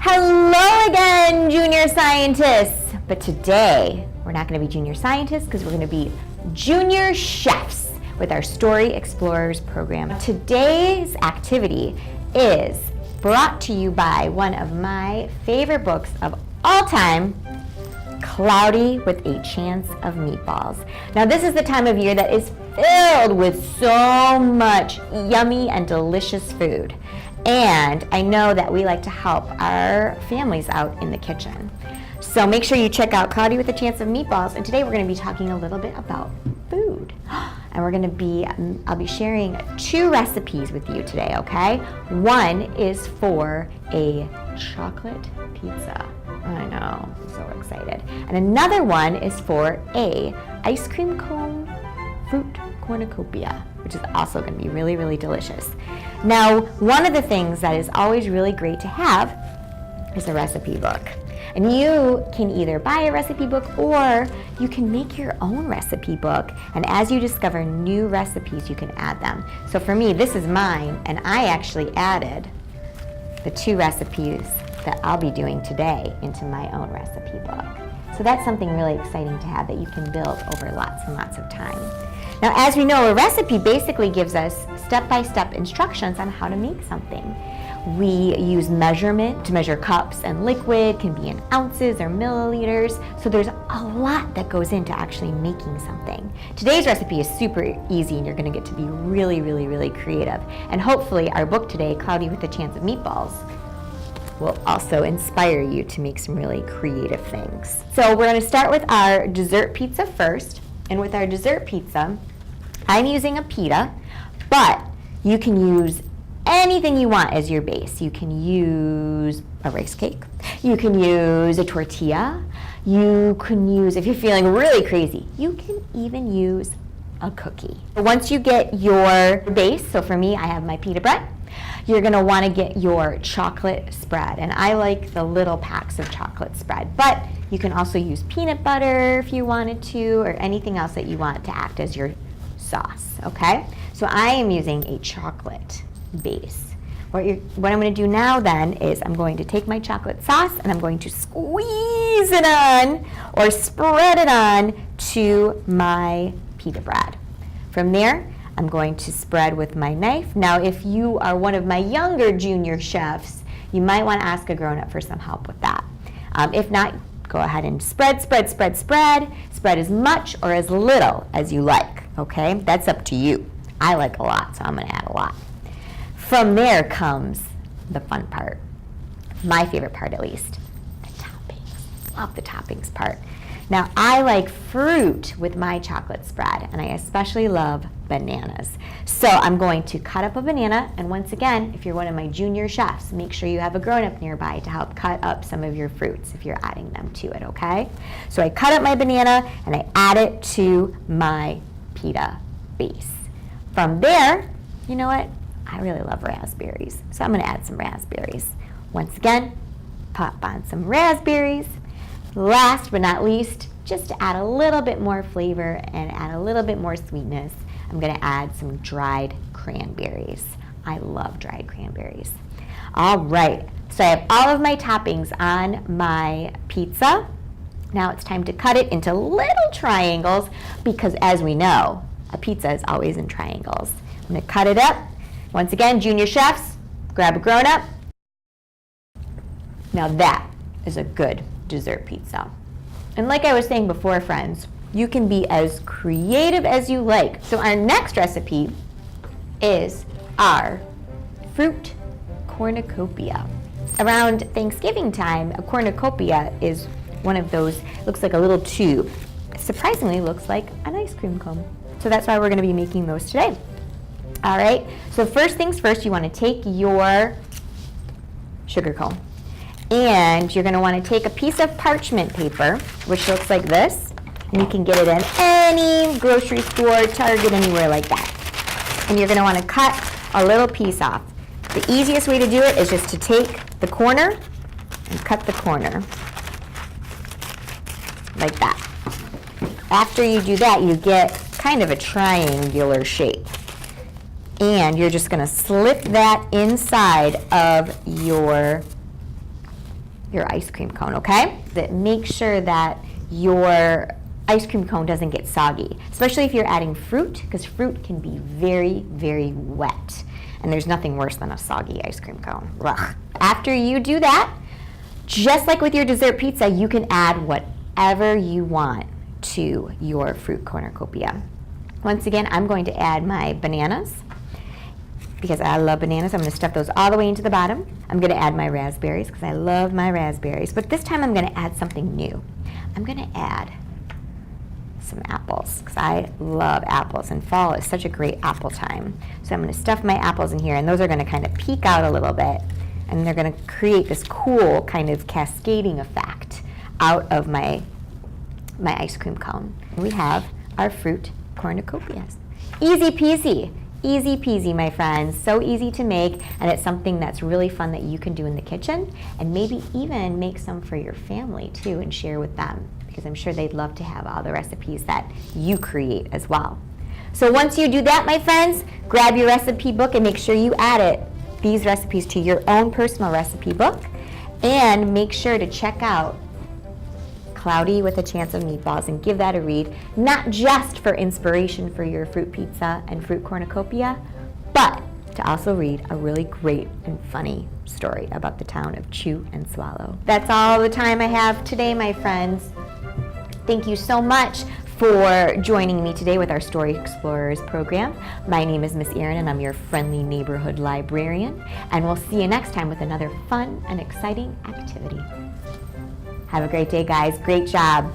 Hello again, junior scientists. But today, we're not going to be junior scientists because we're going to be junior chefs with our Story Explorers program. Today's activity is brought to you by one of my favorite books of all time, Cloudy with a Chance of Meatballs. Now, this is the time of year that is filled with so much yummy and delicious food. And I know that we like to help our families out in the kitchen. So make sure you check out Cloudy with a Chance of Meatballs. And today we're going to be talking a little bit about food. And we're going to be, I'll be sharing 2 recipes with you today, okay? One is for a chocolate pizza. I know, I'm so excited. And another one is for a ice cream cone fruit cornucopia, which is also going to be really, really delicious. Now, one of the things that is always really great to have is a recipe book. And you can either buy a recipe book or you can make your own recipe book. And as you discover new recipes, you can add them. So for me, this is mine, and I actually added the 2 recipes that I'll be doing today into my own recipe book. So that's something really exciting to have that you can build over lots and lots of time. Now, as we know, a recipe basically gives us step-by-step instructions on how to make something. We use measurement to measure cups and liquid, can be in ounces or milliliters. So there's a lot that goes into actually making something. Today's recipe is super easy and you're gonna get to be really, really, really creative. And hopefully our book today, Cloudy with a Chance of Meatballs, will also inspire you to make some really creative things. So we're gonna start with our dessert pizza first. And with our dessert pizza, I'm using a pita, but you can use anything you want as your base. You can use a rice cake. You can use a tortilla. You can use, if you're feeling really crazy, you can even use a cookie. Once you get your base, so for me, I have my pita bread, you're gonna wanna get your chocolate spread. And I like the little packs of chocolate spread, but you can also use peanut butter if you wanted to, or anything else that you want to act as your sauce, okay? So I am using a chocolate base. What I'm going to do now then is I'm going to take my chocolate sauce and I'm going to squeeze it on or spread it on to my pita bread. From there, I'm going to spread with my knife. Now, if you are one of my younger junior chefs, you might want to ask a grown-up for some help with that. If not, go ahead and spread. Spread as much or as little as you like, okay? That's up to you. I like a lot, so I'm going to add a lot. From there comes the fun part, my favorite part at least, the toppings. Love the toppings part. Now, I like fruit with my chocolate spread, and I especially love bananas. So I'm going to cut up a banana, and once again, if you're one of my junior chefs, make sure you have a grown-up nearby to help cut up some of your fruits if you're adding them to it, okay? So I cut up my banana, and I add it to my pita base. From there, you know what? I really love raspberries, so I'm going to add some raspberries. Once again, pop on some raspberries. Last but not least, just to add a little bit more flavor and add a little bit more sweetness, I'm going to add some dried cranberries. I love dried cranberries. All right, so I have all of my toppings on my pizza. Now it's time to cut it into little triangles because, as we know, a pizza is always in triangles. I'm going to cut it up. Once again, junior chefs, grab a grown-up. Now that is a good dessert pizza. And like I was saying before, friends, you can be as creative as you like. So our next recipe is our fruit cornucopia. Around Thanksgiving time, a cornucopia is one of those, looks like a little tube. Surprisingly, looks like an ice cream cone. So that's why we're going to be making those today. All right, so first things first, you want to take your sugar cone and you're going to want to take a piece of parchment paper, which looks like this, and you can get it in any grocery store, Target, anywhere like that. And you're going to want to cut a little piece off. The easiest way to do it is just to take the corner and cut the corner like that. After you do that, you get kind of a triangular shape. And you're just going to slip that inside of your your ice cream cone, okay? That make sure that your ice cream cone doesn't get soggy, especially if you're adding fruit, because fruit can be very, very wet. And there's nothing worse than a soggy ice cream cone. Ugh. After you do that, just like with your dessert pizza, you can add whatever you want to your fruit cornucopia. Once again, I'm going to add my bananas because I love bananas. I'm going to stuff those all the way into the bottom. I'm going to add my raspberries because I love my raspberries. But this time I'm going to add something new. I'm going to add some apples because I love apples, and fall is such a great apple time. So I'm going to stuff my apples in here, and those are going to kind of peek out a little bit, and they're going to create this cool kind of cascading effect out of my ice cream cone. And we have our fruit cornucopias. Easy peasy. Easy peasy, my friends. So easy to make, and it's something that's really fun that you can do in the kitchen, and maybe even make some for your family too and share with them, because I'm sure they'd love to have all the recipes that you create as well. So once you do that, my friends, grab your recipe book and make sure you add these recipes to your own personal recipe book, and make sure to check out Cloudy with a Chance of Meatballs and give that a read, not just for inspiration for your fruit pizza and fruit cornucopia, but to also read a really great and funny story about the town of Chew and Swallow. That's all the time I have today, my friends. Thank you so much for joining me today with our Story Explorers program. My name is Miss Erin, and I'm your friendly neighborhood librarian, and we'll see you next time with another fun and exciting activity. Have a great day, guys. Great job.